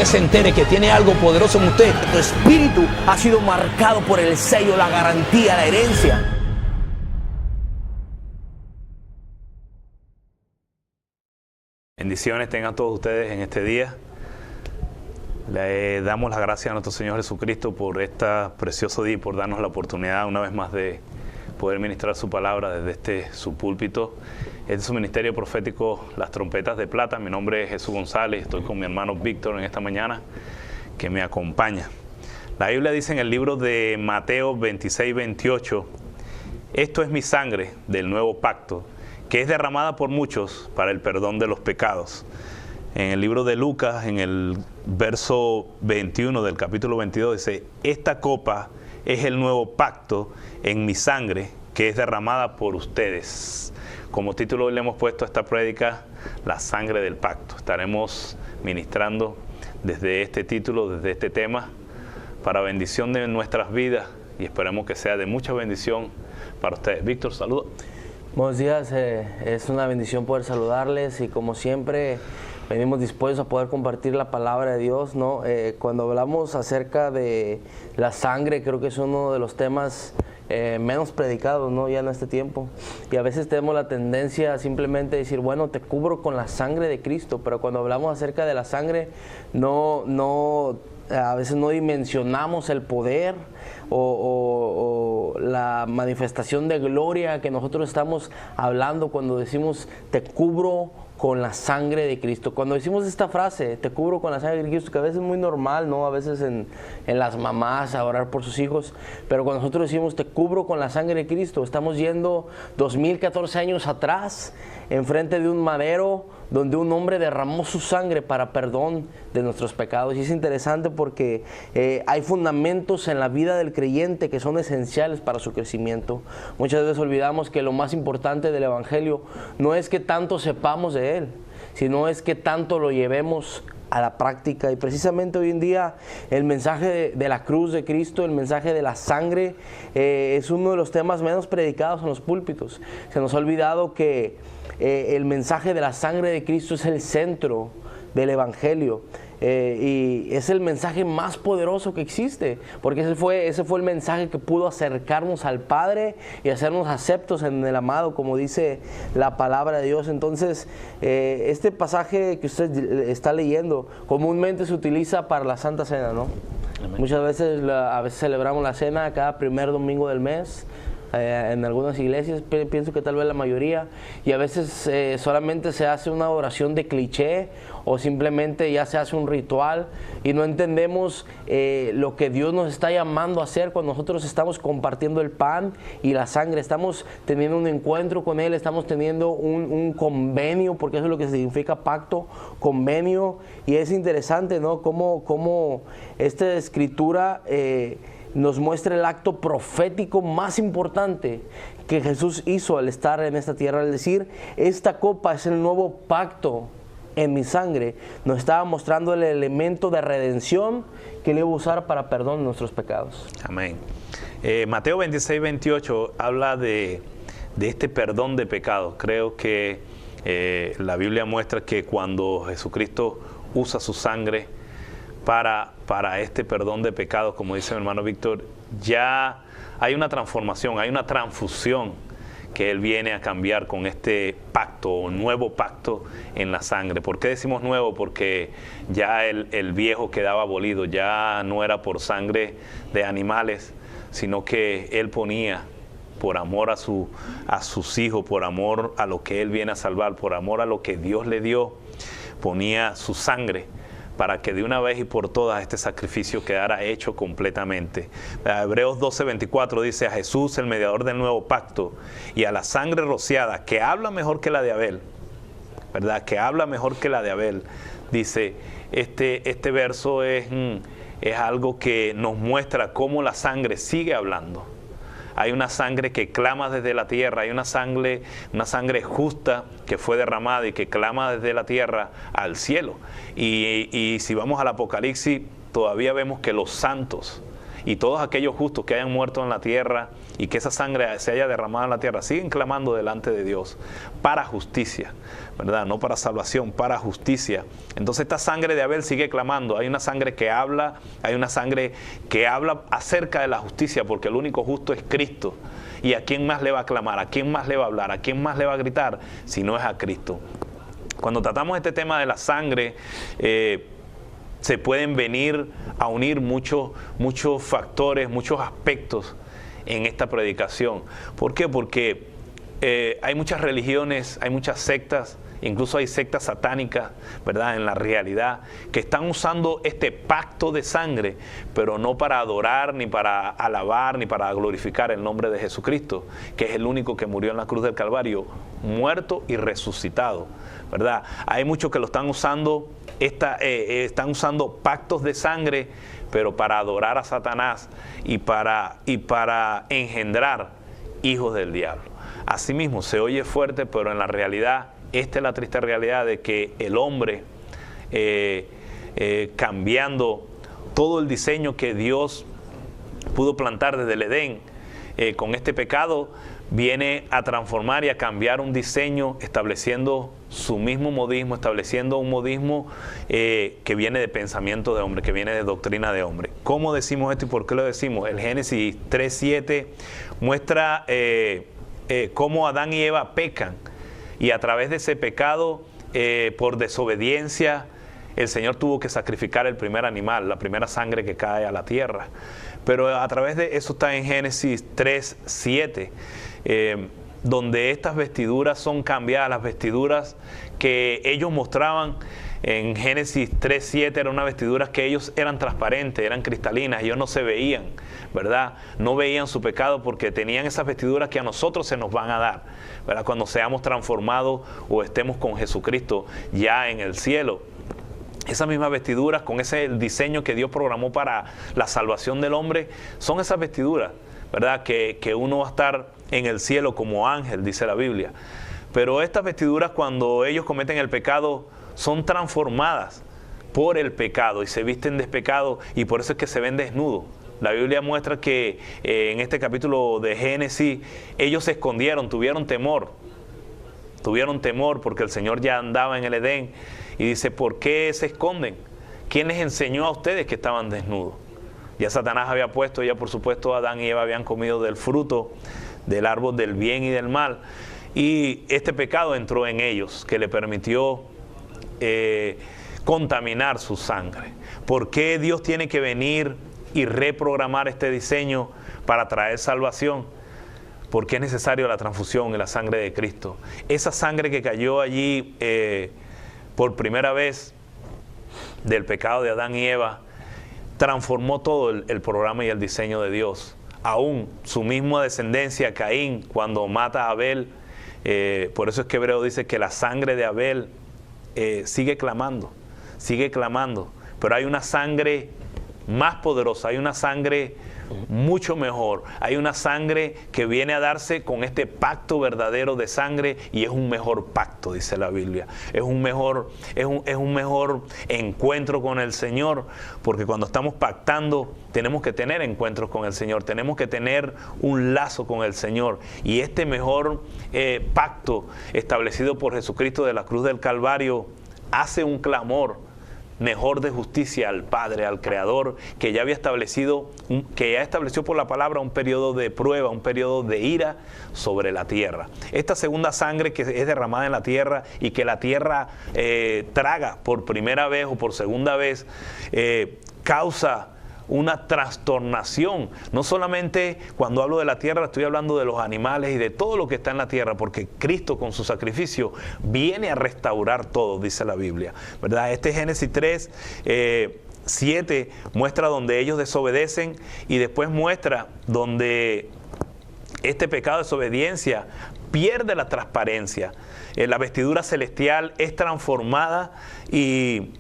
usted se entere que tiene algo poderoso en usted. Tu espíritu ha sido marcado por el sello, la garantía, la herencia. Bendiciones tengan todos ustedes en este día. Le damos las gracias a nuestro Señor Jesucristo por este precioso día y por darnos la oportunidad una vez más de poder ministrar su palabra desde su púlpito. Este es su ministerio profético, Las Trompetas de Plata. Mi nombre es Jesús González. Estoy con mi hermano Víctor en esta mañana que me acompaña. La Biblia dice en el libro de Mateo 26-28, esto es mi sangre del nuevo pacto, que es derramada por muchos para el perdón de los pecados. En el libro de Lucas, en el verso 21 del capítulo 22, dice, esta copa es el nuevo pacto en mi sangre, que es derramada por ustedes. Como título le hemos puesto a esta prédica, la sangre del pacto. Estaremos ministrando desde este título, desde este tema, para bendición de nuestras vidas, y esperemos que sea de mucha bendición para ustedes. Víctor, saludos. Buenos días, es una bendición poder saludarles y como siempre venimos dispuestos a poder compartir la palabra de Dios, ¿no? Cuando hablamos acerca de la sangre, creo que es uno de los temas menos predicados, ¿no? Ya en este tiempo. Y a veces tenemos la tendencia a simplemente decir, bueno, te cubro con la sangre de Cristo, pero cuando hablamos acerca de la sangre, a veces no dimensionamos el poder o la manifestación de gloria que nosotros estamos hablando cuando decimos te cubro con la sangre de Cristo. Cuando decimos esta frase, te cubro con la sangre de Cristo, que a veces es muy normal, ¿no? A veces en las mamás a orar por sus hijos, pero cuando nosotros decimos te cubro con la sangre de Cristo, estamos yendo 2014 años atrás, enfrente de un madero donde un hombre derramó su sangre para perdón de nuestros pecados. Y es interesante porque hay fundamentos en la vida del creyente que son esenciales para su crecimiento. Muchas veces olvidamos que lo más importante del Evangelio no es que tanto sepamos de él, sino es que tanto lo llevemos a la práctica. Y precisamente hoy en día el mensaje de la cruz de Cristo, el mensaje de la sangre, es uno de los temas menos predicados en los púlpitos. Se nos ha olvidado que el mensaje de la sangre de Cristo es el centro del Evangelio. Y es el mensaje más poderoso que existe, porque ese fue el mensaje que pudo acercarnos al Padre y hacernos aceptos en el amado, como dice la palabra de Dios. Entonces, este pasaje que usted está leyendo comúnmente se utiliza para la Santa Cena, ¿no? Amén. Muchas veces, a veces celebramos la cena cada primer domingo del mes. En algunas iglesias, pienso que tal vez la mayoría, y a veces solamente se hace una oración de cliché o simplemente ya se hace un ritual y no entendemos lo que Dios nos está llamando a hacer cuando nosotros estamos compartiendo el pan y la sangre. Estamos teniendo un encuentro con Él, estamos teniendo un convenio, porque eso es lo que significa pacto, convenio. Y es interesante, ¿no? Cómo esta escritura nos muestra el acto profético más importante que Jesús hizo al estar en esta tierra, al decir, esta copa es el nuevo pacto en mi sangre. Nos estaba mostrando el elemento de redención que Él iba a usar para perdón de nuestros pecados. Amén. Mateo 26-28 habla de este perdón de pecados. Creo que la Biblia muestra que cuando Jesucristo usa su sangre para este perdón de pecados, como dice mi hermano Víctor, ya hay una transformación, hay una transfusión que Él viene a cambiar con este pacto o nuevo pacto en la sangre. ¿Por qué decimos nuevo? Porque ya el viejo quedaba abolido, ya no era por sangre de animales, sino que Él ponía, por amor a sus hijos, por amor a lo que Él viene a salvar, por amor a lo que Dios le dio, ponía su sangre para que de una vez y por todas este sacrificio quedara hecho completamente. Hebreos 12:24 dice, a Jesús, el mediador del nuevo pacto, y a la sangre rociada, que habla mejor que la de Abel, ¿verdad? Que habla mejor que la de Abel. Dice, este verso es algo que nos muestra cómo la sangre sigue hablando. Hay una sangre que clama desde la tierra, hay una sangre justa que fue derramada y que clama desde la tierra al cielo. Y si vamos al Apocalipsis, todavía vemos que los santos y todos aquellos justos que hayan muerto en la tierra y que esa sangre se haya derramado en la tierra, siguen clamando delante de Dios para justicia, ¿verdad? No para salvación, para justicia. Entonces esta sangre de Abel sigue clamando. Hay una sangre que habla, hay una sangre que habla acerca de la justicia, porque el único justo es Cristo. ¿Y a quién más le va a clamar? ¿A quién más le va a hablar? ¿A quién más le va a gritar? Si no es a Cristo. Cuando tratamos este tema de la sangre, se pueden venir a unir muchos factores, muchos aspectos en esta predicación. ¿Por qué? Porque hay muchas religiones, hay muchas sectas, incluso hay sectas satánicas, ¿verdad? En la realidad, que están usando este pacto de sangre, pero no para adorar, ni para alabar, ni para glorificar el nombre de Jesucristo, que es el único que murió en la cruz del Calvario, muerto y resucitado, ¿verdad? Hay muchos que lo están usando, están usando pactos de sangre, pero para adorar a Satanás y para engendrar hijos del diablo. Asimismo, se oye fuerte, pero en la realidad, esta es la triste realidad de que el hombre, cambiando todo el diseño que Dios pudo plantar desde el Edén, con este pecado, viene a transformar y a cambiar un diseño, estableciendo su mismo modismo, estableciendo un modismo que viene de pensamiento de hombre, que viene de doctrina de hombre. ¿Cómo decimos esto y por qué lo decimos? El Génesis 3:7 muestra cómo Adán y Eva pecan, y a través de ese pecado, por desobediencia, el Señor tuvo que sacrificar el primer animal, la primera sangre que cae a la tierra. Pero a través de eso está en Génesis 3:7, donde estas vestiduras son cambiadas, las vestiduras que ellos mostraban. En Génesis 3:7 eran unas vestiduras que ellos eran transparentes, eran cristalinas, ellos no se veían, ¿verdad? No veían su pecado porque tenían esas vestiduras que a nosotros se nos van a dar, ¿verdad? Cuando seamos transformados o estemos con Jesucristo ya en el cielo. Esas mismas vestiduras, con ese diseño que Dios programó para la salvación del hombre, son esas vestiduras, ¿verdad? Que uno va a estar en el cielo como ángel, dice la Biblia. Pero estas vestiduras, cuando ellos cometen el pecado, son transformadas por el pecado y se visten de pecado, y por eso es que se ven desnudos. La Biblia muestra que en este capítulo de Génesis ellos se escondieron, tuvieron temor porque el Señor ya andaba en el Edén, y dice: ¿por qué se esconden? ¿Quién les enseñó a ustedes que estaban desnudos? Ya Satanás había puesto, ya por supuesto Adán y Eva habían comido del fruto del árbol del bien y del mal, y este pecado entró en ellos, que le permitió contaminar su sangre. ¿Por qué Dios tiene que venir y reprogramar este diseño para traer salvación? Porque es necesario la transfusión en la sangre de Cristo. Esa sangre que cayó allí por primera vez del pecado de Adán y Eva transformó todo el programa y el diseño de Dios. Aún su misma descendencia, Caín, cuando mata a Abel, por eso es que Hebreo dice que la sangre de Abel sigue clamando, pero hay una sangre más poderosa, hay una sangre mucho mejor, hay una sangre que viene a darse con este pacto verdadero de sangre, y es un mejor pacto, dice la Biblia. Es un mejor encuentro con el Señor, porque cuando estamos pactando tenemos que tener encuentros con el Señor, tenemos que tener un lazo con el Señor, y este mejor pacto establecido por Jesucristo de la cruz del Calvario hace un clamor mejor de justicia al Padre, al Creador, que ya había establecido, que ya estableció por la palabra un periodo de prueba, un periodo de ira sobre la tierra. Esta segunda sangre que es derramada en la tierra y que la tierra traga por primera vez o por segunda vez, causa una trastornación. No solamente cuando hablo de la tierra, estoy hablando de los animales y de todo lo que está en la tierra, porque Cristo con su sacrificio viene a restaurar todo, dice la Biblia, ¿verdad? Este Génesis 3:7 muestra donde ellos desobedecen, y después muestra donde este pecado de desobediencia pierde la transparencia. La vestidura celestial es transformada y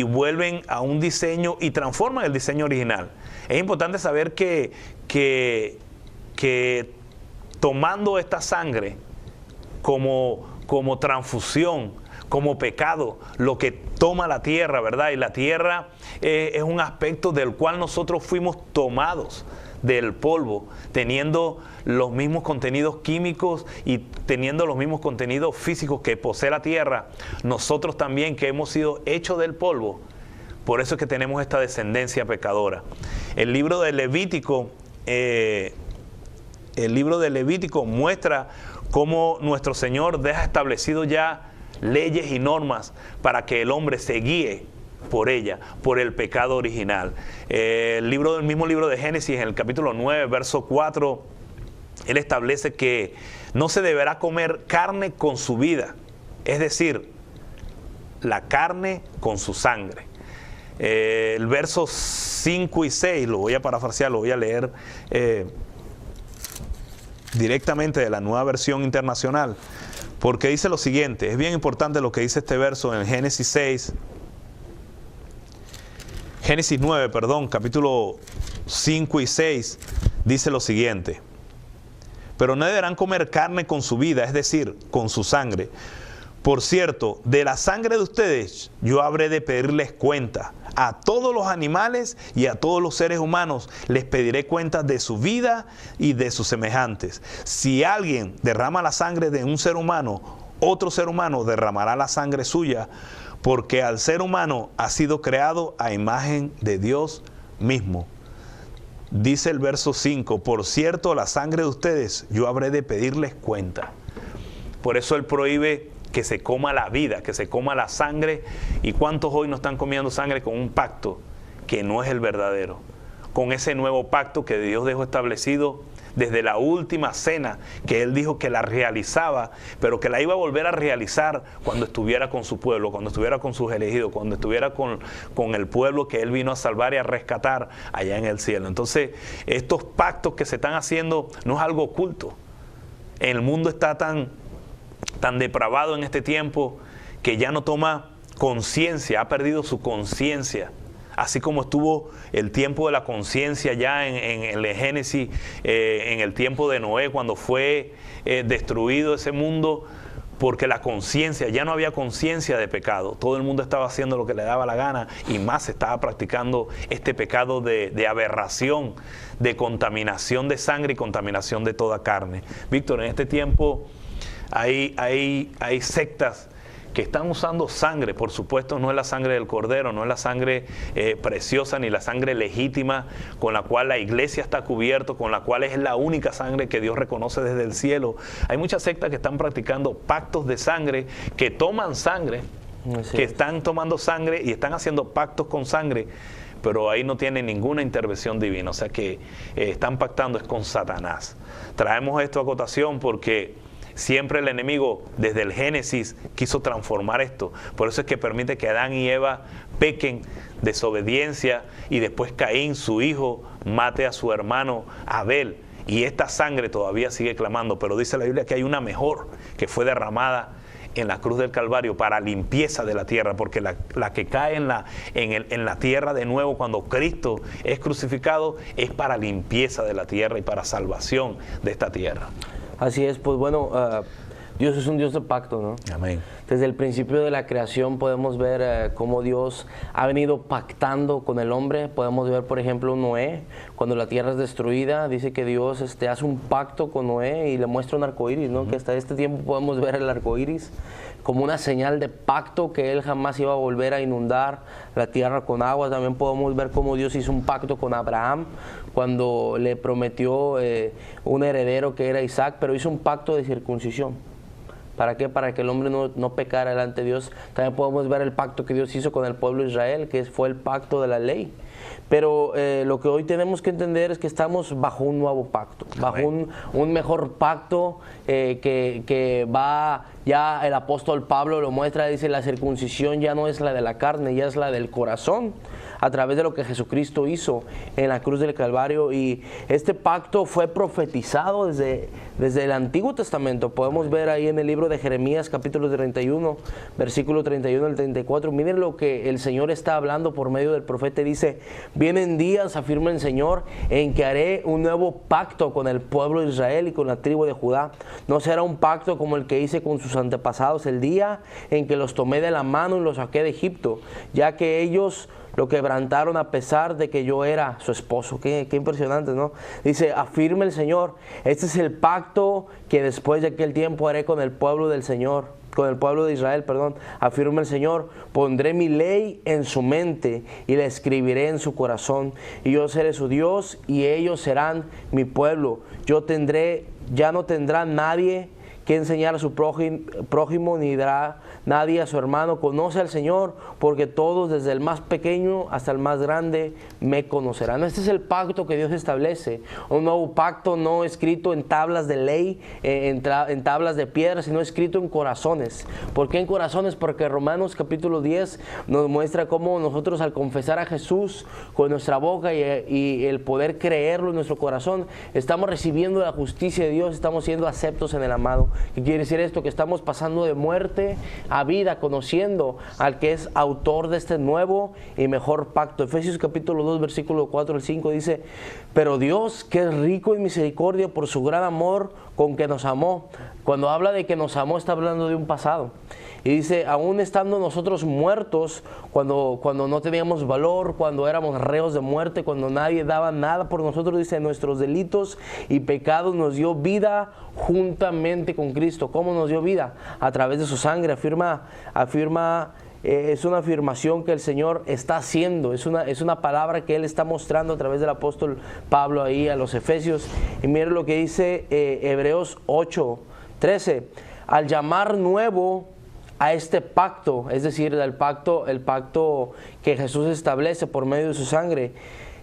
vuelven a un diseño y transforman el diseño original. Es importante saber que tomando esta sangre como transfusión, como pecado, lo que toma la tierra, ¿verdad? Y la tierra es un aspecto del cual nosotros fuimos tomados del polvo, teniendo los mismos contenidos químicos y teniendo los mismos contenidos físicos que posee la tierra, nosotros también que hemos sido hechos del polvo, por eso es que tenemos esta descendencia pecadora. El libro de Levítico muestra cómo nuestro Señor deja establecido ya leyes y normas para que el hombre se guíe por ella, por el pecado original. El mismo libro de Génesis, en el capítulo 9, verso 4, él establece que no se deberá comer carne con su vida, es decir, la carne con su sangre. El verso 5 y 6, lo voy a parafrasear, lo voy a leer directamente de la Nueva Versión Internacional, porque dice lo siguiente, es bien importante lo que dice este verso en Génesis 9, capítulo 5 y 6, dice lo siguiente: pero no deberán comer carne con su vida, es decir, con su sangre. Por cierto, de la sangre de ustedes yo habré de pedirles cuenta. A todos los animales y a todos los seres humanos les pediré cuenta de su vida y de sus semejantes. Si alguien derrama la sangre de un ser humano, otro ser humano derramará la sangre suya, porque al ser humano ha sido creado a imagen de Dios mismo. Dice el verso 5, por cierto, la sangre de ustedes yo habré de pedirles cuenta. Por eso él prohíbe que se coma la vida, que se coma la sangre. ¿Y cuántos hoy no están comiendo sangre con un pacto que no es el verdadero? Con ese nuevo pacto que Dios dejó establecido desde la última cena, que Él dijo que la realizaba, pero que la iba a volver a realizar cuando estuviera con su pueblo, cuando estuviera con sus elegidos, cuando estuviera con el pueblo que Él vino a salvar y a rescatar allá en el cielo. Entonces, estos pactos que se están haciendo no es algo oculto. El mundo está tan depravado en este tiempo que ya no toma conciencia, ha perdido su conciencia. Así como estuvo el tiempo de la conciencia ya en el Génesis, en el tiempo de Noé, cuando fue destruido ese mundo, porque la conciencia, ya no había conciencia de pecado. Todo el mundo estaba haciendo lo que le daba la gana y más se estaba practicando este pecado de aberración, de contaminación de sangre y contaminación de toda carne. Víctor, en este tiempo hay sectas que están usando sangre. Por supuesto, no es la sangre del Cordero, no es la sangre preciosa ni la sangre legítima con la cual la iglesia está cubierta, con la cual es la única sangre que Dios reconoce desde el cielo. Hay muchas sectas que están practicando pactos de sangre, que toman sangre, que están tomando sangre y están haciendo pactos con sangre, pero ahí no tienen ninguna intervención divina. O sea que están pactando es con Satanás. Traemos esto a cotación porque siempre el enemigo, desde el Génesis, quiso transformar esto. Por eso es que permite que Adán y Eva pequen, desobediencia, y después Caín, su hijo, mate a su hermano Abel. Y esta sangre todavía sigue clamando, pero dice la Biblia que hay una mejor, que fue derramada en la cruz del Calvario para limpieza de la tierra, porque la que cae en la tierra de nuevo cuando Cristo es crucificado es para limpieza de la tierra y para salvación de esta tierra. Así es, pues bueno, Dios es un Dios de pacto, ¿no? Amén. Desde el principio de la creación podemos ver cómo Dios ha venido pactando con el hombre. Podemos ver, por ejemplo, Noé, cuando la tierra es destruida, dice que Dios hace un pacto con Noé y le muestra un arco iris, ¿no? Que hasta este tiempo podemos ver el arco iris como una señal de pacto, que Él jamás iba a volver a inundar la tierra con agua. También podemos ver cómo Dios hizo un pacto con Abraham cuando le prometió un heredero que era Isaac, pero hizo un pacto de circuncisión. ¿Para qué? Para que el hombre no pecara delante de Dios. También podemos ver el pacto que Dios hizo con el pueblo de Israel, que fue el pacto de la ley. Pero lo que hoy tenemos que entender es que estamos bajo un nuevo pacto, bajo un mejor pacto que va, ya el apóstol Pablo lo muestra, dice, la circuncisión ya no es la de la carne, ya es la del corazón, a través de lo que Jesucristo hizo en la cruz del Calvario. Y este pacto fue profetizado desde el Antiguo Testamento. Podemos ver ahí en el libro de Jeremías, capítulo 31, versículo 31 al 34. Miren lo que el Señor está hablando por medio del profeta. Dice: vienen días, afirma el Señor, en que haré un nuevo pacto con el pueblo de Israel y con la tribu de Judá. No será un pacto como el que hice con sus antepasados el día en que los tomé de la mano y los saqué de Egipto, ya que ellos lo quebrantaron a pesar de que yo era su esposo. Qué impresionante, ¿no? Dice, afirma el Señor, este es el pacto que después de aquel tiempo haré con el pueblo del Señor, con el pueblo de Israel, perdón. Afirma el Señor, pondré mi ley en su mente y la escribiré en su corazón, y yo seré su Dios y ellos serán mi pueblo. Ya no tendrá nadie que enseñar a su prójimo, ni dará nadie a su hermano. Conoce al Señor, porque todos, desde el más pequeño hasta el más grande, me conocerán. Este es el pacto que Dios establece, un nuevo pacto no escrito en tablas de ley, en tablas de piedra, sino escrito en corazones. ¿Por qué en corazones? Porque Romanos capítulo 10 nos muestra cómo nosotros, al confesar a Jesús con nuestra boca y el poder creerlo en nuestro corazón, estamos recibiendo la justicia de Dios, estamos siendo aceptos en el amado. ¿Qué quiere decir esto? Que estamos pasando de muerte a vida, conociendo al que es autor de este nuevo y mejor pacto. Efesios capítulo 2, versículo 4 al 5 dice, pero Dios, que es rico en misericordia por su gran amor con que nos amó. Cuando habla de que nos amó, está hablando de un pasado. Y dice, aún estando nosotros muertos, cuando no teníamos valor, cuando éramos reos de muerte, cuando nadie daba nada por nosotros, dice, nuestros delitos y pecados nos dio vida juntamente con Cristo. ¿Cómo nos dio vida? A través de su sangre. Es una afirmación que el Señor está haciendo, es una palabra que Él está mostrando a través del apóstol Pablo ahí a los Efesios. Y miren lo que dice Hebreos 8:13, al llamar nuevo a este pacto, es decir, el pacto que Jesús establece por medio de su sangre,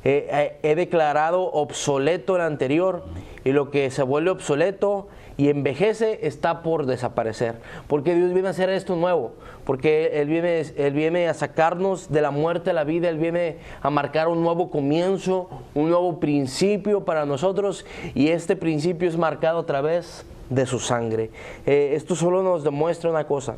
he declarado obsoleto el anterior, y lo que se vuelve obsoleto y envejece está por desaparecer. Porque Dios viene a hacer esto nuevo, porque Él viene a sacarnos de la muerte a la vida, Él viene a marcar un nuevo comienzo, un nuevo principio para nosotros, y este principio es marcado a través de su sangre. Esto solo nos demuestra una cosa: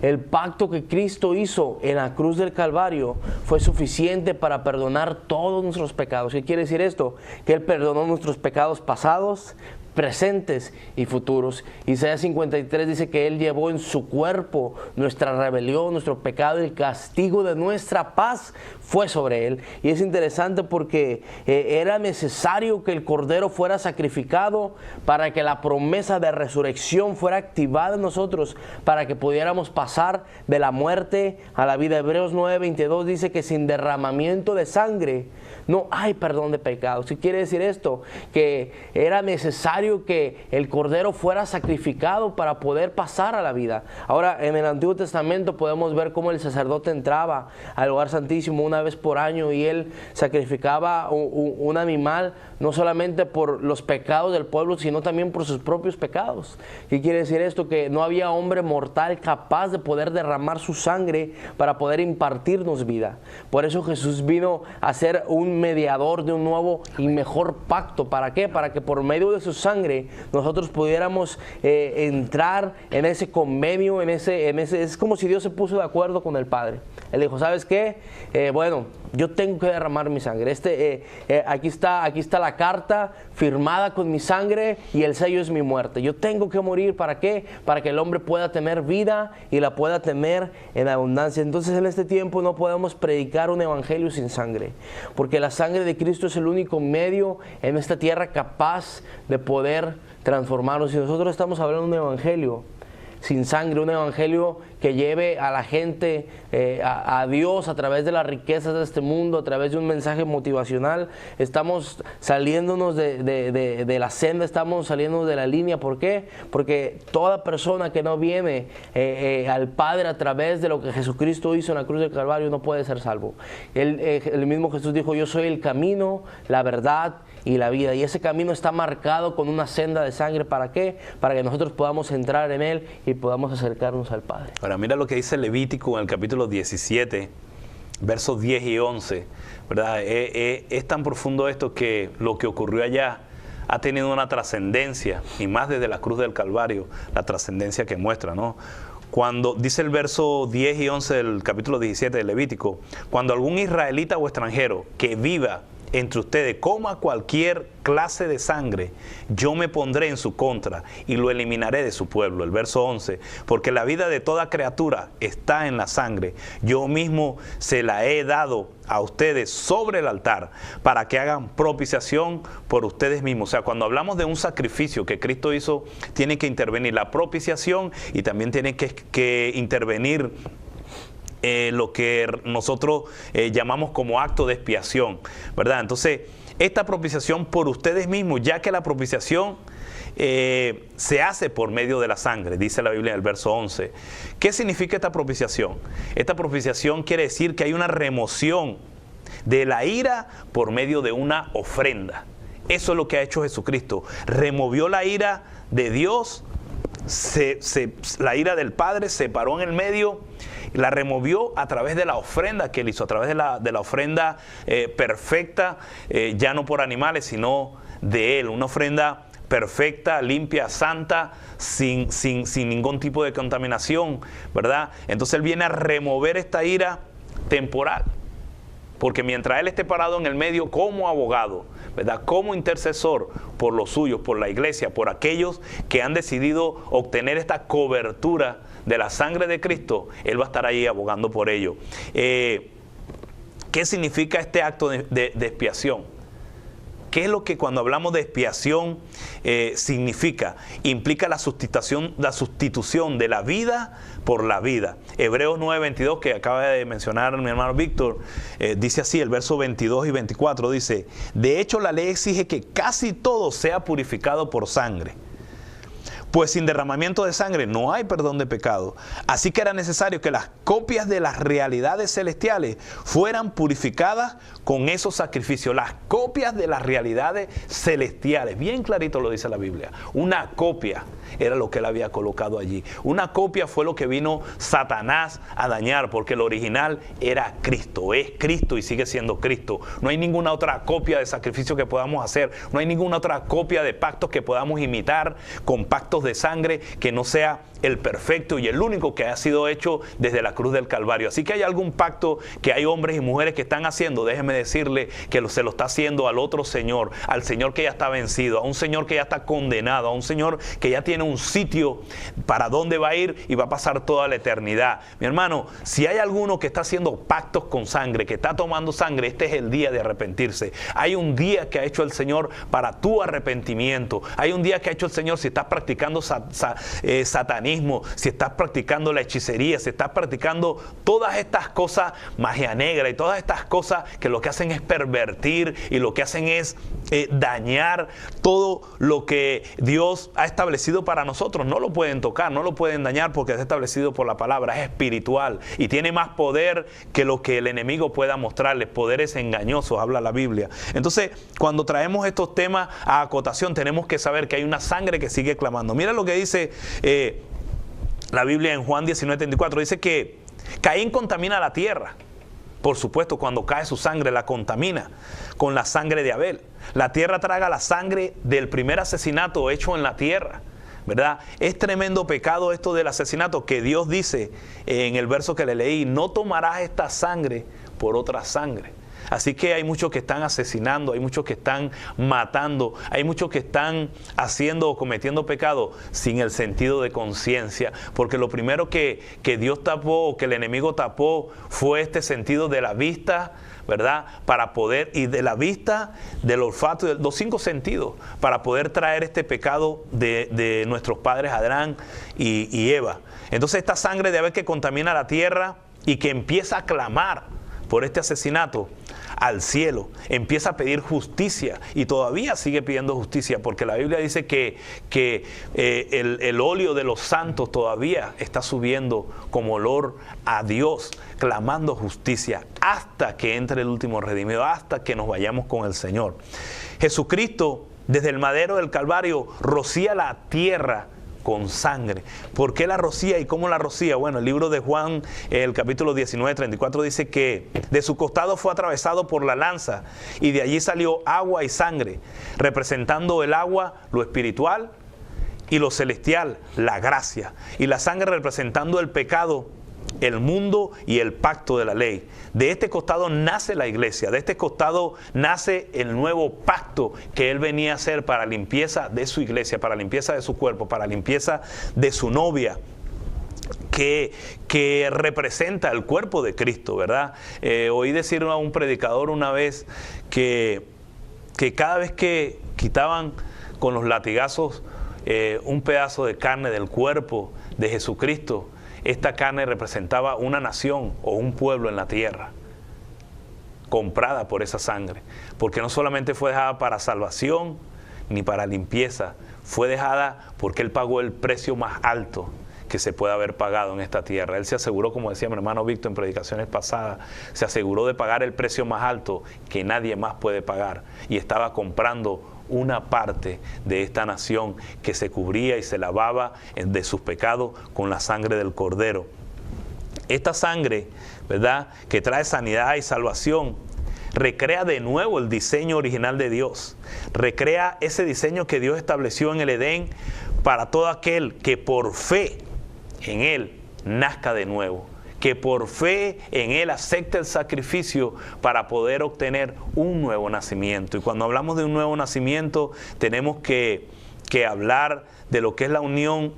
el pacto que Cristo hizo en la cruz del Calvario fue suficiente para perdonar todos nuestros pecados. ¿Qué quiere decir esto? Que Él perdonó nuestros pecados pasados, presentes y futuros. Isaías 53 dice que Él llevó en su cuerpo nuestra rebelión, nuestro pecado, y el castigo de nuestra paz fue sobre Él. Y es interesante porque era necesario que el Cordero fuera sacrificado para que la promesa de resurrección fuera activada en nosotros, para que pudiéramos pasar de la muerte a la vida. Hebreos 9:22 dice que sin derramamiento de sangre no hay perdón de pecados. ¿Qué quiere decir esto? Que era necesario que el Cordero fuera sacrificado para poder pasar a la vida. Ahora, en el Antiguo Testamento podemos ver cómo el sacerdote entraba al lugar santísimo una vez por año, y él sacrificaba un animal, no solamente por los pecados del pueblo, sino también por sus propios pecados. ¿Qué quiere decir esto? Que no había hombre mortal capaz de poder derramar su sangre para poder impartirnos vida. Por eso Jesús vino a ser un mediador de un nuevo y mejor pacto. ¿Para qué? Para que por medio de su sangre nosotros pudiéramos entrar en ese convenio, es como si Dios se puso de acuerdo con el Padre. Él dijo, ¿sabes qué? Bueno, yo tengo que derramar mi sangre. Aquí está la carta firmada con mi sangre, y el sello es mi muerte. Yo tengo que morir. ¿Para qué? Para que el hombre pueda tener vida y la pueda tener en abundancia. Entonces, en este tiempo no podemos predicar un evangelio sin sangre, porque la sangre de Cristo es el único medio en esta tierra capaz de poder transformarnos. Y nosotros estamos hablando de un evangelio sin sangre, un evangelio que lleve a la gente a Dios a través de las riquezas de este mundo, a través de un mensaje motivacional. Estamos saliéndonos de la senda, estamos saliéndonos de la línea. ¿Por qué? Porque toda persona que no viene al Padre a través de lo que Jesucristo hizo en la cruz del Calvario no puede ser salvo. El mismo Jesús dijo, yo soy el camino, la verdad y la vida, y ese camino está marcado con una senda de sangre. ¿Para qué? Para que nosotros podamos entrar en él y podamos acercarnos al Padre. Ahora mira lo que dice Levítico en el capítulo 17, versos 10 y 11, ¿verdad? Es tan profundo esto que lo que ocurrió allá ha tenido una trascendencia, y más desde la cruz del Calvario, la trascendencia que muestra, ¿no? Cuando dice el verso 10 y 11 del capítulo 17 de Levítico, cuando algún israelita o extranjero que viva entre ustedes coma cualquier clase de sangre, yo me pondré en su contra y lo eliminaré de su pueblo. El verso 11, porque la vida de toda criatura está en la sangre. Yo mismo se la he dado a ustedes sobre el altar para que hagan propiciación por ustedes mismos. O sea, cuando hablamos de un sacrificio que Cristo hizo, tiene que intervenir la propiciación y también tiene que intervenir lo que nosotros llamamos como acto de expiación, ¿verdad? Entonces, esta propiciación por ustedes mismos, ya que la propiciación se hace por medio de la sangre, dice la Biblia en el verso 11. ¿Qué significa esta propiciación? Esta propiciación quiere decir que hay una remoción de la ira por medio de una ofrenda. Eso es lo que ha hecho Jesucristo. Removió la ira de Dios, la ira del Padre se paró en el medio, la removió a través de la ofrenda que él hizo, a través de la ofrenda perfecta, ya no por animales, sino de él, una ofrenda perfecta, limpia, santa, sin ningún tipo de contaminación, ¿verdad? Entonces él viene a remover esta ira temporal, porque mientras él esté parado en el medio como abogado, ¿verdad?, como intercesor por los suyos, por la iglesia, por aquellos que han decidido obtener esta cobertura de la sangre de Cristo, él va a estar ahí abogando por ello. ¿Qué significa este acto de expiación? ¿Qué es lo que cuando hablamos de expiación significa? Implica la sustitución de la vida por la vida. Hebreos 9:22, que acaba de mencionar mi hermano Víctor, dice así, el verso 22 y 24 dice: de hecho la ley exige que casi todo sea purificado por sangre, pues sin derramamiento de sangre no hay perdón de pecado. Así que era necesario que las copias de las realidades celestiales fueran purificadas con esos sacrificios. Las copias de las realidades celestiales. Bien clarito lo dice la Biblia. Una copia era lo que él había colocado allí. Una copia fue lo que vino Satanás a dañar, porque el original era Cristo. Es Cristo y sigue siendo Cristo. No hay ninguna otra copia de sacrificio que podamos hacer. No hay ninguna otra copia de pactos que podamos imitar con pactos de sangre que no sea el perfecto y el único que ha sido hecho desde la cruz del Calvario. Así que hay algún pacto que hay hombres y mujeres que están haciendo, déjeme decirle que se lo está haciendo al otro Señor, al Señor que ya está vencido, a un Señor que ya está condenado, a un Señor que ya tiene un sitio para dónde va a ir y va a pasar toda la eternidad. Mi hermano, si hay alguno que está haciendo pactos con sangre, que está tomando sangre, este es el día de arrepentirse. Hay un día que ha hecho el Señor para tu arrepentimiento. Hay un día que ha hecho el Señor si estás practicando satanismo, si estás practicando la hechicería, si estás practicando todas estas cosas, magia negra y todas estas cosas que lo que hacen es pervertir y lo que hacen es dañar todo lo que Dios ha establecido para nosotros. No lo pueden tocar, no lo pueden dañar porque es establecido por la palabra, es espiritual y tiene más poder que lo que el enemigo pueda mostrarles. Poderes engañosos, habla la Biblia. Entonces, cuando traemos estos temas a acotación, tenemos que saber que hay una sangre que sigue clamando. Mira lo que dice la Biblia en Juan 19:34, dice que Caín contamina la tierra. Por supuesto, cuando cae su sangre la contamina con la sangre de Abel. La tierra traga la sangre del primer asesinato hecho en la tierra, ¿verdad? Es tremendo pecado esto del asesinato, que Dios dice en el verso que le leí: no tomarás esta sangre por otra sangre. Así que hay muchos que están asesinando, hay muchos que están matando, hay muchos que están haciendo o cometiendo pecado sin el sentido de conciencia, porque lo primero que Dios tapó, o que el enemigo tapó, fue este sentido de la vista, ¿verdad? Para poder, y de la vista, del olfato, de los 5 sentidos, para poder traer este pecado de nuestros padres Adán y Eva. Entonces esta sangre de Abel que contamina la tierra y que empieza a clamar por este asesinato al cielo, empieza a pedir justicia y todavía sigue pidiendo justicia, porque la Biblia dice que el óleo de los santos todavía está subiendo como olor a Dios, clamando justicia hasta que entre el último redimido, hasta que nos vayamos con el Señor. Jesucristo, desde el madero del Calvario, rocía la tierra con sangre. ¿Por qué la rocía y cómo la rocía? Bueno, el libro de Juan, el capítulo 19:34 dice que de su costado fue atravesado por la lanza y de allí salió agua y sangre, representando el agua lo espiritual y lo celestial, la gracia, y la sangre representando el pecado el mundo y el pacto de la ley. De este costado nace la iglesia, de este costado nace el nuevo pacto que Él venía a hacer para limpieza de su iglesia, para limpieza de su cuerpo, para limpieza de su novia, que representa el cuerpo de Cristo, ¿verdad? Oí decir a un predicador una vez que cada vez que quitaban con los latigazos un pedazo de carne del cuerpo de Jesucristo, esta carne representaba una nación o un pueblo en la tierra, comprada por esa sangre, porque no solamente fue dejada para salvación ni para limpieza, fue dejada porque Él pagó el precio más alto que se puede haber pagado en esta tierra. Él se aseguró, como decía mi hermano Víctor en predicaciones pasadas, se aseguró de pagar el precio más alto que nadie más puede pagar, y estaba comprando una parte de esta nación que se cubría y se lavaba de sus pecados con la sangre del Cordero. Esta sangre, ¿verdad?, que trae sanidad y salvación, recrea de nuevo el diseño original de Dios. Recrea ese diseño que Dios estableció en el Edén para todo aquel que por fe en Él nazca de nuevo, que por fe en Él acepte el sacrificio para poder obtener un nuevo nacimiento. Y cuando hablamos de un nuevo nacimiento, tenemos que hablar de lo que es la unión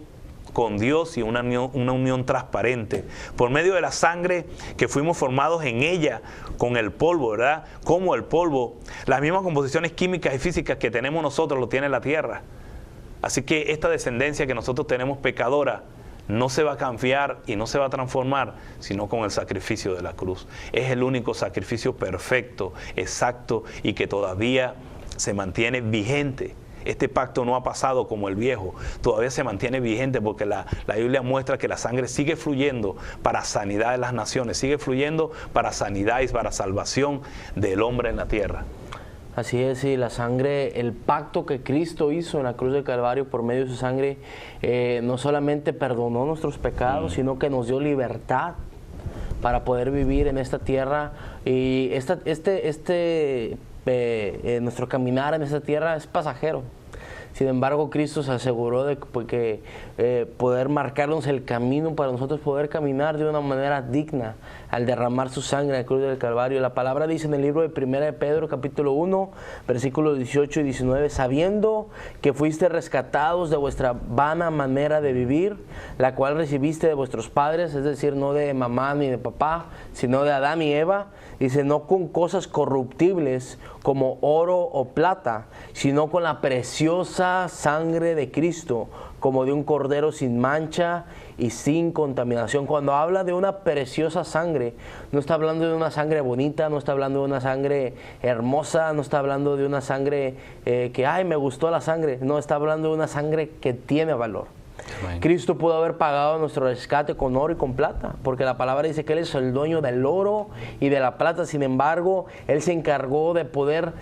con Dios y una unión transparente. Por medio de la sangre que fuimos formados en ella con el polvo, ¿verdad? Como el polvo, las mismas composiciones químicas y físicas que tenemos nosotros lo tiene la tierra. Así que esta descendencia que nosotros tenemos pecadora no se va a cambiar y no se va a transformar, sino con el sacrificio de la cruz. Es el único sacrificio perfecto, exacto y que todavía se mantiene vigente. Este pacto no ha pasado como el viejo, todavía se mantiene vigente porque la Biblia muestra que la sangre sigue fluyendo para sanidad de las naciones, sigue fluyendo para sanidad y para salvación del hombre en la tierra. Así es, y la sangre, el pacto que Cristo hizo en la cruz del Calvario por medio de su sangre, no solamente perdonó nuestros pecados, sino que nos dio libertad para poder vivir en esta tierra. Y nuestro caminar en esta tierra es pasajero. Sin embargo, Cristo se aseguró de poder marcarnos el camino para nosotros poder caminar de una manera digna al derramar su sangre en la cruz del Calvario. La palabra dice en el libro de 1 de Pedro, capítulo 1, versículos 18 y 19, sabiendo que fuiste rescatados de vuestra vana manera de vivir, la cual recibiste de vuestros padres, es decir, no de mamá ni de papá, sino de Adán y Eva, dice, no con cosas corruptibles como oro o plata, sino con la preciosa sangre de Cristo, como de un cordero sin mancha y sin contaminación. Cuando habla de una preciosa sangre, no está hablando de una sangre bonita, no está hablando de una sangre hermosa, no está hablando de una sangre que, ay, me gustó la sangre. No, está hablando de una sangre que tiene valor. Amén. Cristo pudo haber pagado nuestro rescate con oro y con plata, porque la palabra dice que Él es el dueño del oro y de la plata. Sin embargo, Él se encargó de poder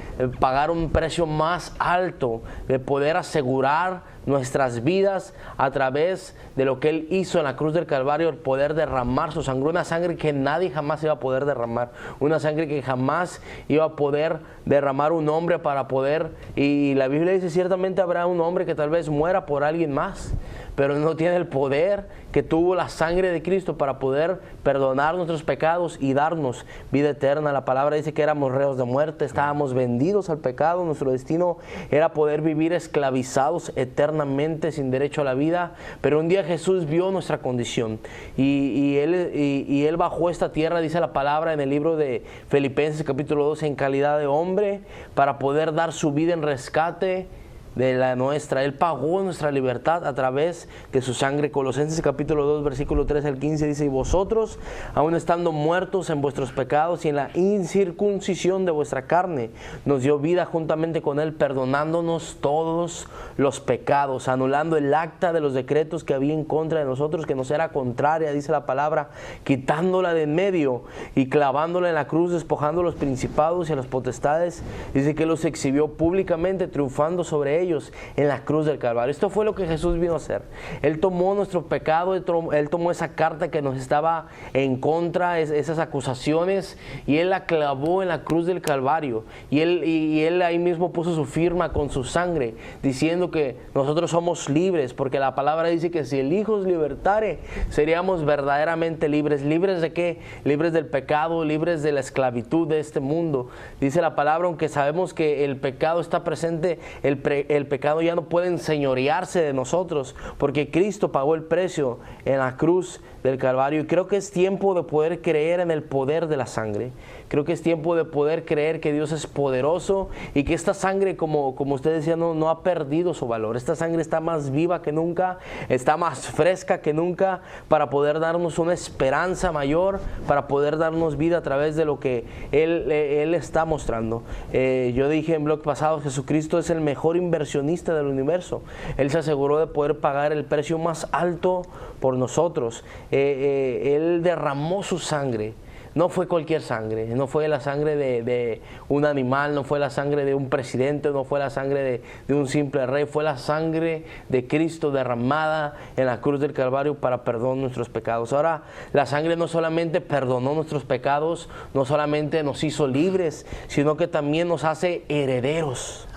pagar un precio más alto, de poder asegurar nuestras vidas a través de lo que Él hizo en la cruz del Calvario, el poder derramar su sangre, una sangre que nadie jamás iba a poder derramar, una sangre que jamás iba a poder derramar un hombre para poder, y la Biblia dice, ciertamente habrá un hombre que tal vez muera por alguien más, pero no tiene el poder que tuvo la sangre de Cristo para poder perdonar nuestros pecados y darnos vida eterna. La palabra dice que éramos reos de muerte, estábamos vendidos al pecado, nuestro destino era poder vivir esclavizados eternamente sin derecho a la vida, pero un día Jesús vio nuestra condición y él bajó a esta tierra, dice la palabra en el libro de Filipenses capítulo 2, en calidad de hombre, para poder dar su vida en rescate de la nuestra. Él pagó nuestra libertad a través de su sangre. Colosenses capítulo 2 versículo 3 al 15 dice, y vosotros, aun estando muertos en vuestros pecados y en la incircuncisión de vuestra carne, nos dio vida juntamente con Él, perdonándonos todos los pecados, anulando el acta de los decretos que había en contra de nosotros, que nos era contraria, dice la palabra, quitándola de en medio y clavándola en la cruz, despojando a los principados y a las potestades. Dice que los exhibió públicamente, triunfando sobre ellos, ellos en la cruz del Calvario. Esto fue lo que Jesús vino a hacer. Él tomó nuestro pecado, Él tomó esa carta que nos estaba en contra, esas acusaciones, y Él la clavó en la cruz del Calvario. Y él ahí mismo puso su firma con su sangre, diciendo que nosotros somos libres, porque la palabra dice que si el Hijo os libertare, seríamos verdaderamente libres. ¿Libres de qué? Libres del pecado, libres de la esclavitud de este mundo. Dice la palabra, aunque sabemos que el pecado está presente, el pecado ya no puede enseñorearse de nosotros, porque Cristo pagó el precio en la cruz del Calvario. Y creo que es tiempo de poder creer en el poder de la sangre. Creo que es tiempo de poder creer que Dios es poderoso y que esta sangre, como usted decía, no ha perdido su valor. Esta sangre está más viva que nunca, está más fresca que nunca, para poder darnos una esperanza mayor, para poder darnos vida a través de lo que Él está mostrando. Yo dije en blog pasado, Jesucristo es el mejor inversionista del universo. Él se aseguró de poder pagar el precio más alto por nosotros. Él derramó su sangre. No fue cualquier sangre, no fue la sangre de un animal, no fue la sangre de un presidente, no fue la sangre de un simple rey, fue la sangre de Cristo derramada en la cruz del Calvario para perdón de nuestros pecados. Ahora, la sangre no solamente perdonó nuestros pecados, no solamente nos hizo libres, sino que también nos hace herederos.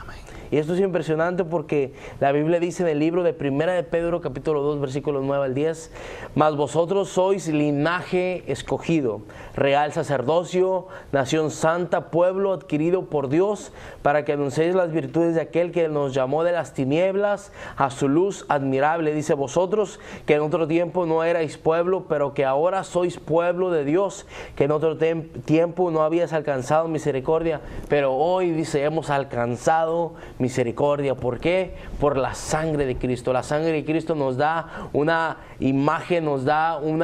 Y esto es impresionante porque la Biblia dice en el libro de 1 de Pedro, capítulo 2, versículos 9 al 10, mas vosotros sois linaje escogido, real sacerdocio, nación santa, pueblo adquirido por Dios, para que anunciéis las virtudes de aquel que nos llamó de las tinieblas a su luz admirable. Dice, vosotros que en otro tiempo no erais pueblo, pero que ahora sois pueblo de Dios, que en otro tiempo no habías alcanzado misericordia, pero hoy, dice, hemos alcanzado misericordia. ¿Por qué? Por la sangre de Cristo. La sangre de Cristo nos da una imagen, nos da un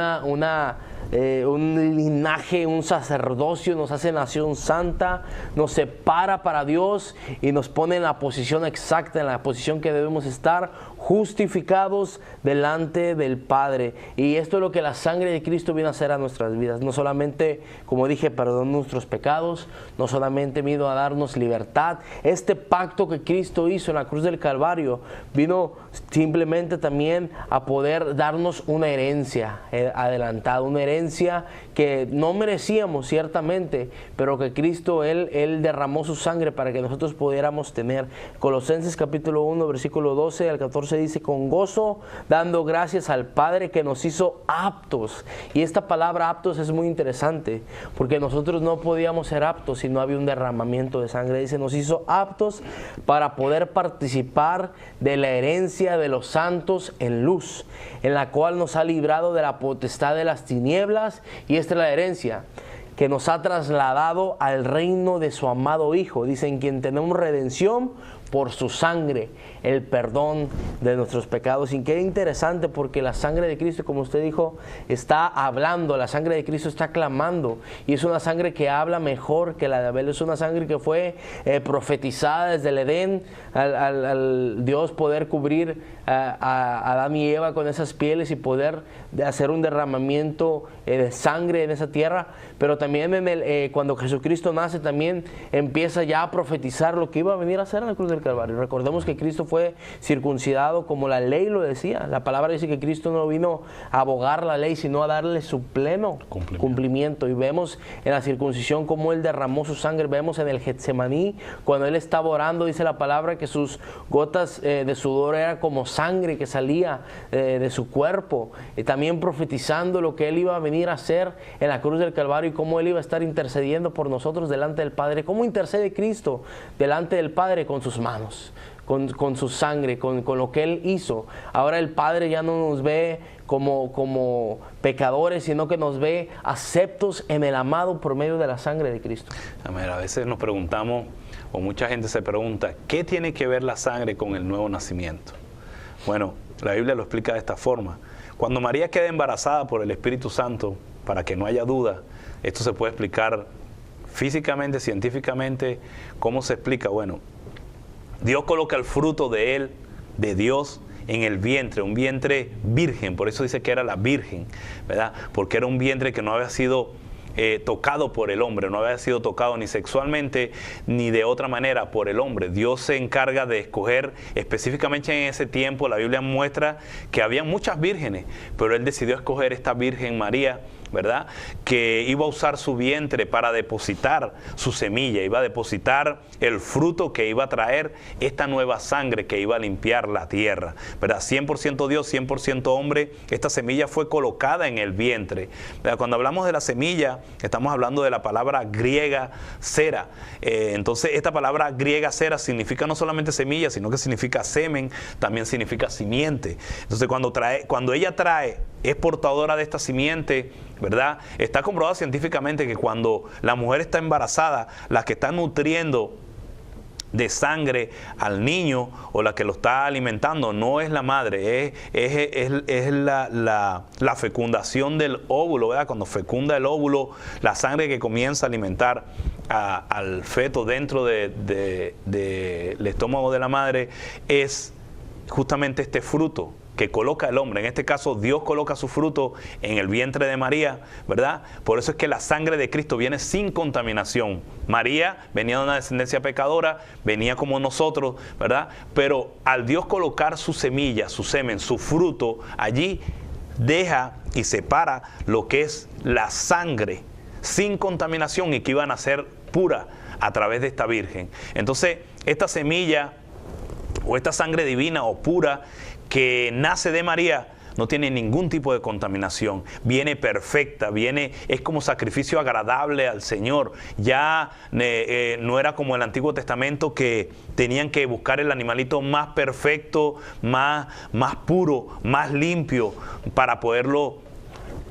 linaje, un sacerdocio, nos hace nación santa, nos separa para Dios y nos pone en la posición exacta, en la posición que debemos estar, justificados delante del Padre. Y esto es lo que la sangre de Cristo viene a hacer a nuestras vidas. No solamente, como dije, perdón nuestros pecados, no solamente vino a darnos libertad. Este pacto que Cristo hizo en la cruz del Calvario vino simplemente también a poder darnos una herencia adelantada, una herencia que no merecíamos ciertamente, pero que Cristo, Él derramó su sangre para que nosotros pudiéramos tener. Colosenses capítulo 1, versículo 12 al 14 dice, con gozo, dando gracias al Padre que nos hizo aptos. Y esta palabra aptos es muy interesante, porque nosotros no podíamos ser aptos si no había un derramamiento de sangre. Dice, nos hizo aptos para poder participar de la herencia de los santos en luz, en la cual nos ha librado de la potestad de las tinieblas, y esta es la herencia que nos ha trasladado al reino de su amado Hijo. Dice, en quien tenemos redención por su sangre, el perdón de nuestros pecados. Y qué interesante, porque la sangre de Cristo, como usted dijo, está hablando, la sangre de Cristo está clamando, y es una sangre que habla mejor que la de Abel. Es una sangre que fue profetizada desde el Edén, al Dios poder cubrir a Adán y Eva con esas pieles y poder hacer un derramamiento de sangre en esa tierra. Pero también cuando Jesucristo nace, también empieza ya a profetizar lo que iba a venir a hacer en la cruz del Calvario. Recordemos que Cristo fue circuncidado como la ley lo decía. La palabra dice que Cristo no vino a abogar la ley, sino a darle su pleno cumplimiento. Y vemos en la circuncisión cómo Él derramó su sangre. Vemos en el Getsemaní, cuando Él estaba orando, dice la palabra que sus gotas de sudor eran como sangre que salía de su cuerpo, y también profetizando lo que Él iba a venir a hacer en la cruz del Calvario, y cómo Él iba a estar intercediendo por nosotros delante del Padre. ¿Cómo intercede Cristo delante del Padre? Con sus manos, con su sangre, con lo que Él hizo. Ahora el Padre ya no nos ve como pecadores, sino que nos ve aceptos en el amado por medio de la sangre de Cristo. A veces nos preguntamos, o mucha gente se pregunta, ¿qué tiene que ver la sangre con el nuevo nacimiento? Bueno, la Biblia lo explica de esta forma. Cuando María queda embarazada por el Espíritu Santo, para que no haya duda, esto se puede explicar físicamente, científicamente. ¿Cómo se explica? Bueno, Dios coloca el fruto de Él, de Dios, en el vientre, un vientre virgen. Por eso dice que era la virgen, ¿verdad? Porque era un vientre que no había sido tocado por el hombre, no había sido tocado ni sexualmente ni de otra manera por el hombre. Dios se encarga de escoger específicamente en ese tiempo. La Biblia muestra que había muchas vírgenes, pero Él decidió escoger esta Virgen María, ¿verdad? Que iba a usar su vientre para depositar su semilla, iba a depositar el fruto que iba a traer esta nueva sangre que iba a limpiar la tierra, ¿verdad? 100% Dios, 100% hombre. Esta semilla fue colocada en el vientre, ¿verdad? Cuando hablamos de la semilla, estamos hablando de la palabra griega cera. Entonces, esta palabra griega cera significa no solamente semilla, sino que significa semen, también significa simiente. Entonces, cuando ella trae, es portadora de esta simiente, ¿verdad? Está comprobado científicamente que cuando la mujer está embarazada, la que está nutriendo de sangre al niño o la que lo está alimentando no es la madre, es la fecundación del óvulo, ¿verdad? Cuando fecunda el óvulo, la sangre que comienza a alimentar al feto dentro del estómago de la madre es justamente este fruto que coloca el hombre. En este caso, Dios coloca su fruto en el vientre de María, ¿verdad? Por eso es que la sangre de Cristo viene sin contaminación. María venía de una descendencia pecadora, venía como nosotros, ¿verdad? Pero al Dios colocar su semilla, su semen, su fruto, allí deja y separa lo que es la sangre sin contaminación y que iban a ser pura a través de esta Virgen. Entonces, esta semilla o esta sangre divina o pura que nace de María no tiene ningún tipo de contaminación, viene perfecta, es como sacrificio agradable al Señor. Ya no era como el Antiguo Testamento que tenían que buscar el animalito más perfecto, más puro, más limpio para poderlo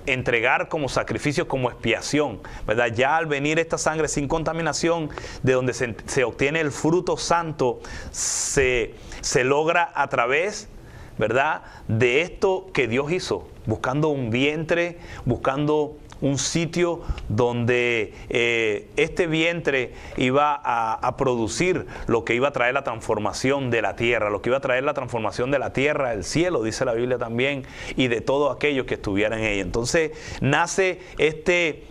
entregar como sacrificio, como expiación, ¿verdad? Ya al venir esta sangre sin contaminación, de donde se obtiene el fruto santo, se logra a través, ¿verdad?, de esto que Dios hizo, buscando un vientre, buscando un sitio donde este vientre iba a producir lo que iba a traer la transformación de la tierra, lo que iba a traer la transformación de la tierra, del cielo, dice la Biblia también, y de todos aquellos que estuvieran en ella. Entonces nace este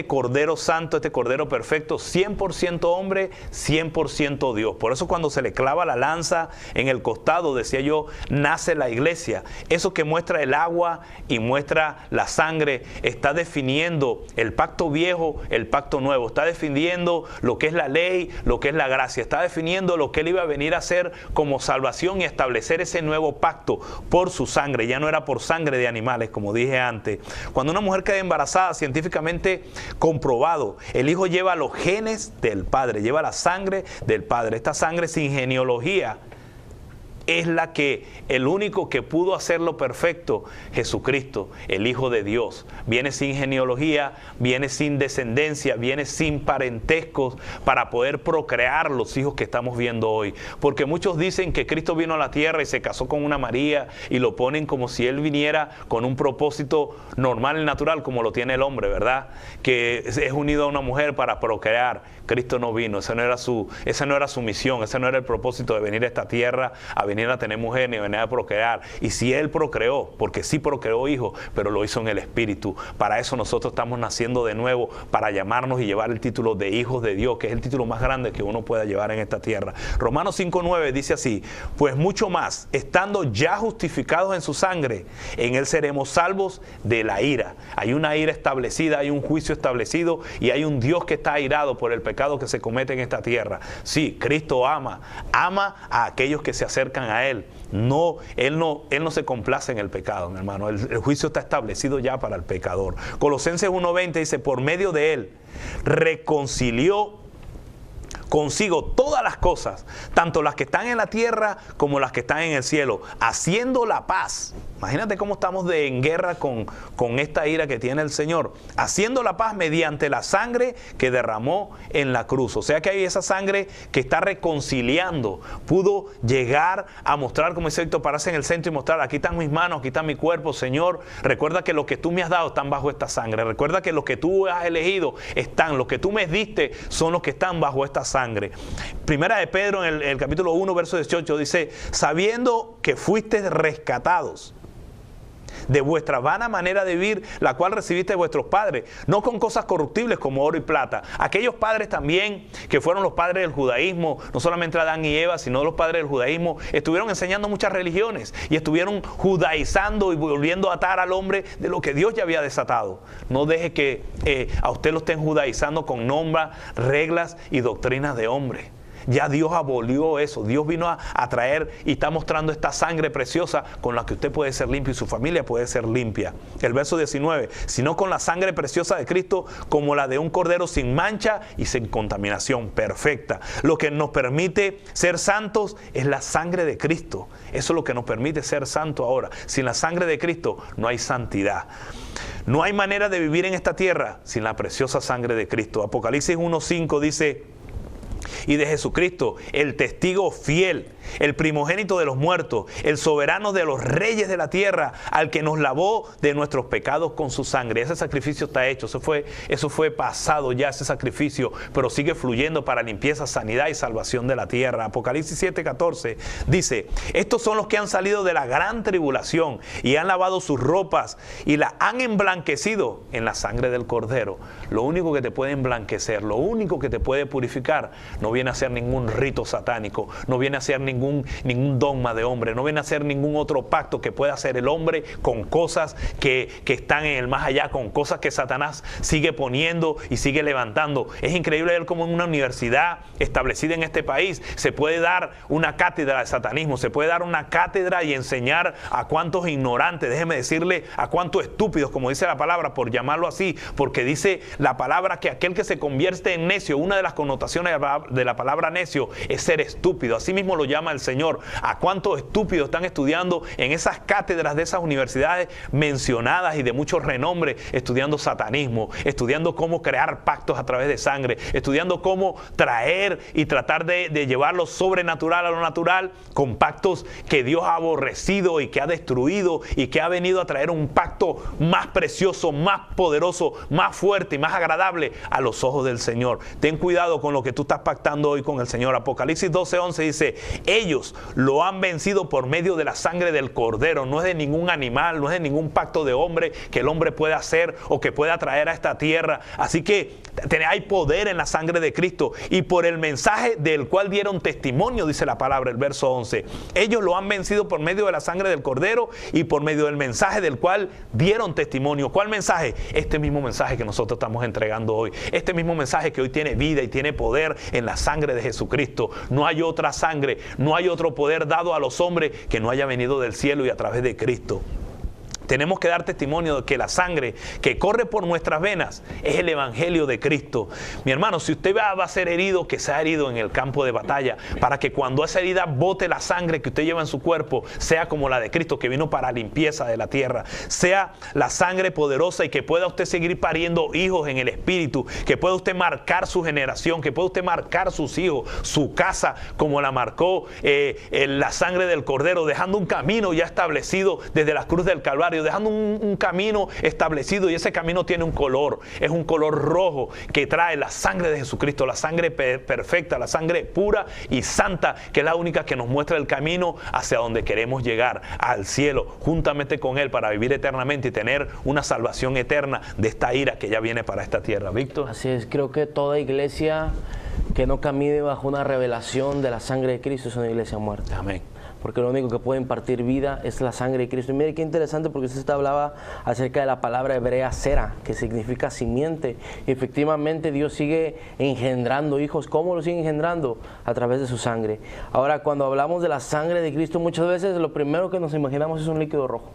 Cordero Santo, este Cordero Perfecto, 100% hombre, 100% Dios. Por eso cuando se le clava la lanza en el costado, decía yo, nace la iglesia. Eso que muestra el agua y muestra la sangre, está definiendo el pacto viejo, el pacto nuevo. Está definiendo lo que es la ley, lo que es la gracia. Está definiendo lo que Él iba a venir a hacer como salvación y establecer ese nuevo pacto por su sangre. Ya no era por sangre de animales, como dije antes. Cuando una mujer queda embarazada, científicamente comprobado, el hijo lleva los genes del padre, lleva la sangre del padre. Esta sangre sin genealogía es la que, el único que pudo hacerlo perfecto, Jesucristo, el Hijo de Dios. Viene sin genealogía, viene sin descendencia, viene sin parentescos para poder procrear los hijos que estamos viendo hoy. Porque muchos dicen que Cristo vino a la tierra y se casó con una María y lo ponen como si Él viniera con un propósito normal y natural como lo tiene el hombre, ¿verdad? Que es unido a una mujer para procrear. Cristo no vino, esa no era su misión, ese no era el propósito de venir a esta tierra, a venir a tener mujer ni a venir a procrear. Y si Él procreó, porque sí procreó hijos, pero lo hizo en el Espíritu. Para eso nosotros estamos naciendo de nuevo, para llamarnos y llevar el título de hijos de Dios, que es el título más grande que uno pueda llevar en esta tierra. Romanos 5:9 dice así: pues mucho más, estando ya justificados en su sangre, en Él seremos salvos de la ira. Hay una ira establecida, hay un juicio establecido y hay un Dios que está airado por el pecado que se comete en esta tierra. Sí, Cristo ama a aquellos que se acercan a Él. Él no se complace en el pecado, mi hermano. El juicio está establecido ya para el pecador. Colosenses 1:20 dice: por medio de Él reconcilió consigo todas las cosas, tanto las que están en la tierra como las que están en el cielo, haciendo la paz. Imagínate cómo estamos en guerra con esta ira que tiene el Señor. Haciendo la paz mediante la sangre que derramó en la cruz. O sea que hay esa sangre que está reconciliando. Pudo llegar a mostrar, como dice Víctor, pararse en el centro y mostrar: aquí están mis manos, aquí está mi cuerpo, Señor. Recuerda que lo que tú me has dado están bajo esta sangre. Recuerda que los que tú has elegido están, los que tú me diste son los que están bajo esta sangre. Primera de Pedro, en el capítulo 1, verso 18, dice: sabiendo que fuiste rescatados de vuestra vana manera de vivir, la cual recibiste de vuestros padres, no con cosas corruptibles como oro y plata. Aquellos padres también, que fueron los padres del judaísmo, no solamente Adán y Eva, sino los padres del judaísmo, estuvieron enseñando muchas religiones y estuvieron judaizando y volviendo a atar al hombre de lo que Dios ya había desatado. No deje que a usted lo estén judaizando con normas, reglas y doctrinas de hombre. Ya Dios abolió eso. Dios vino a traer y está mostrando esta sangre preciosa con la que usted puede ser limpio y su familia puede ser limpia. El verso 19, sino con la sangre preciosa de Cristo como la de un cordero sin mancha y sin contaminación, perfecta. Lo que nos permite ser santos es la sangre de Cristo. Eso es lo que nos permite ser santos ahora. Sin la sangre de Cristo no hay santidad. No hay manera de vivir en esta tierra sin la preciosa sangre de Cristo. Apocalipsis 1:5 dice: y de Jesucristo, el testigo fiel, el primogénito de los muertos, el soberano de los reyes de la tierra, al que nos lavó de nuestros pecados con su sangre. Ese sacrificio está hecho, eso fue pasado ya, ese sacrificio, pero sigue fluyendo para limpieza, sanidad y salvación de la tierra. Apocalipsis 7:14 dice: estos son los que han salido de la gran tribulación y han lavado sus ropas y la han emblanquecido en la sangre del Cordero. Lo único que te puede emblanquecer, lo único que te puede purificar, no viene a ser ningún rito satánico, no viene a ser ningún dogma de hombre, no viene a ser ningún otro pacto que pueda hacer el hombre con cosas que están en el más allá, con cosas que Satanás sigue poniendo y sigue levantando. Es increíble ver cómo en una universidad establecida en este país se puede dar una cátedra de satanismo, se puede dar una cátedra y enseñar a cuántos ignorantes, déjeme decirle a cuántos estúpidos, como dice la palabra, por llamarlo así, porque dice la palabra que aquel que se convierte en necio, una de las connotaciones de la palabra necio es ser estúpido. Así mismo lo llama el Señor. ¿A cuántos estúpidos están estudiando en esas cátedras de esas universidades mencionadas y de mucho renombre, estudiando satanismo, estudiando cómo crear pactos a través de sangre, estudiando cómo traer y tratar de llevar lo sobrenatural a lo natural con pactos que Dios ha aborrecido y que ha destruido y que ha venido a traer un pacto más precioso, más poderoso, más fuerte y más agradable a los ojos del Señor? Ten cuidado con lo que tú estás pactando hoy con el Señor. Apocalipsis 12:11 dice: ellos lo han vencido por medio de la sangre del Cordero. No es de ningún animal, no es de ningún pacto de hombre que el hombre pueda hacer o que pueda traer a esta tierra. Así que hay poder en la sangre de Cristo y por el mensaje del cual dieron testimonio, dice la palabra, el verso 11. Ellos lo han vencido por medio de la sangre del Cordero y por medio del mensaje del cual dieron testimonio. ¿Cuál mensaje? Este mismo mensaje que nosotros estamos entregando hoy. Este mismo mensaje que hoy tiene vida y tiene poder en la sangre de Jesucristo. No hay otra sangre, no hay otro poder dado a los hombres que no haya venido del cielo y a través de Cristo. Tenemos que dar testimonio de que la sangre que corre por nuestras venas es el evangelio de Cristo. Mi hermano, si usted va a ser herido, que sea herido en el campo de batalla, para que cuando esa herida bote la sangre que usted lleva en su cuerpo, sea como la de Cristo, que vino para limpieza de la tierra, sea la sangre poderosa y que pueda usted seguir pariendo hijos en el Espíritu, que pueda usted marcar su generación, que pueda usted marcar sus hijos, su casa, como la marcó la sangre del Cordero, dejando un camino ya establecido desde la cruz del Calvario, dejando un camino establecido, y ese camino tiene un color, es un color rojo que trae la sangre de Jesucristo, la sangre perfecta, la sangre pura y santa, que es la única que nos muestra el camino hacia donde queremos llegar, al cielo, juntamente con Él, para vivir eternamente y tener una salvación eterna de esta ira que ya viene para esta tierra. Víctor. Así es, creo que toda iglesia que no camine bajo una revelación de la sangre de Cristo es una iglesia muerta. Amén. Porque lo único que puede impartir vida es la sangre de Cristo. Y mire qué interesante, porque usted hablaba acerca de la palabra hebrea sera, que significa simiente. Y efectivamente Dios sigue engendrando hijos. ¿Cómo los sigue engendrando? A través de su sangre. Ahora, cuando hablamos de la sangre de Cristo, muchas veces lo primero que nos imaginamos es un líquido rojo.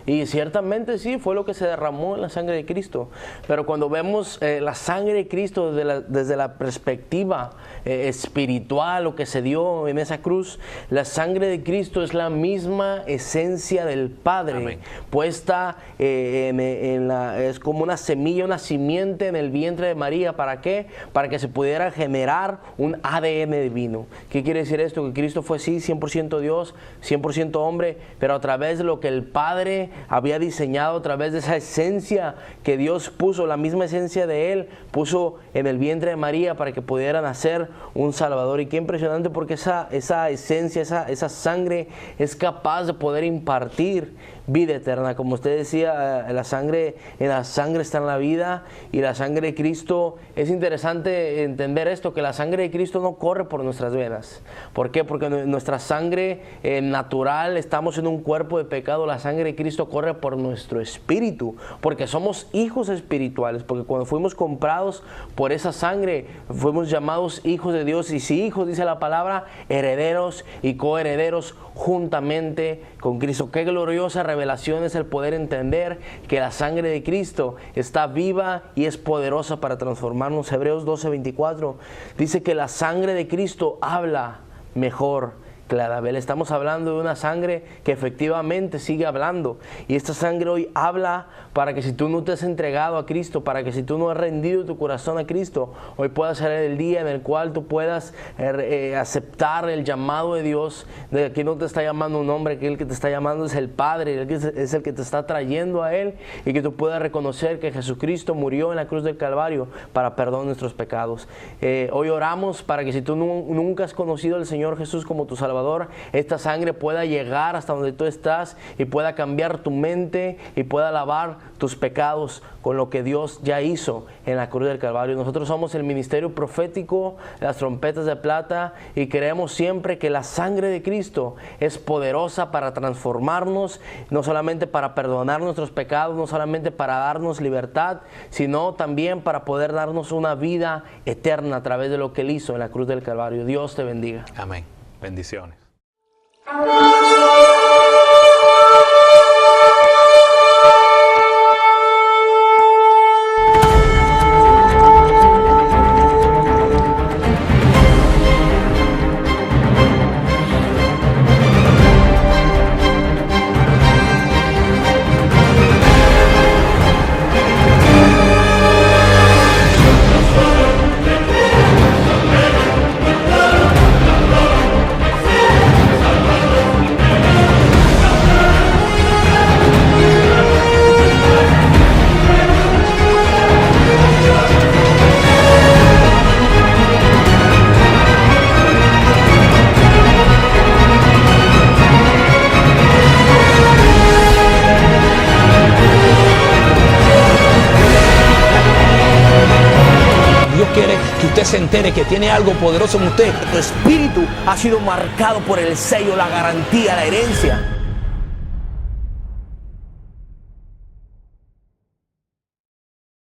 Y ciertamente sí, fue lo que se derramó en la sangre de Cristo. Pero cuando vemos la sangre de Cristo desde la perspectiva espiritual, lo que se dio en esa cruz, la sangre de Cristo es la misma esencia del Padre. Amén. Puesta es como una semilla, una simiente en el vientre de María. ¿Para qué? Para que se pudiera generar un ADN divino. ¿Qué quiere decir esto? Que Cristo fue sí 100% Dios, 100% hombre, pero a través de lo que el Padre había diseñado, a través de esa esencia que Dios puso, la misma esencia de Él, puso en el vientre de María para que pudiera nacer un Salvador. Y qué impresionante, porque esa esencia, esa sangre es capaz de poder impartir vida eterna. Como usted decía, en la sangre está la vida, y la sangre de Cristo, es interesante entender esto, que la sangre de Cristo no corre por nuestras venas. ¿Por qué? Porque nuestra sangre natural, estamos en un cuerpo de pecado. La sangre de Cristo corre por nuestro espíritu, porque somos hijos espirituales, porque cuando fuimos comprados por esa sangre, fuimos llamados hijos de Dios, y si hijos, dice la palabra, herederos y coherederos juntamente con Cristo. Qué gloriosa revelación es el poder entender que la sangre de Cristo está viva y es poderosa para transformarnos. Hebreos 12:24 dice que la sangre de Cristo habla mejor que la de Abel. Estamos hablando de una sangre que efectivamente sigue hablando, y esta sangre hoy habla para que si tú no te has entregado a Cristo, para que si tú no has rendido tu corazón a Cristo, hoy pueda ser el día en el cual tú puedas aceptar el llamado de Dios. De aquí no te está llamando un hombre, que el que te está llamando es el Padre, es el que te está trayendo a Él, y que tú puedas reconocer que Jesucristo murió en la cruz del Calvario para perdón de nuestros pecados. Hoy oramos para que si tú nunca has conocido al Señor Jesús como tu Salvador, esta sangre pueda llegar hasta donde tú estás y pueda cambiar tu mente y pueda lavar tus pecados con lo que Dios ya hizo en la cruz del Calvario. Nosotros somos el ministerio profético, las trompetas de plata, y creemos siempre que la sangre de Cristo es poderosa para transformarnos, no solamente para perdonar nuestros pecados, no solamente para darnos libertad, sino también para poder darnos una vida eterna a través de lo que Él hizo en la cruz del Calvario. Dios te bendiga. Amén. Bendiciones. Quiere que usted se entere que tiene algo poderoso en usted. Tu espíritu ha sido marcado por el sello, la garantía, la herencia.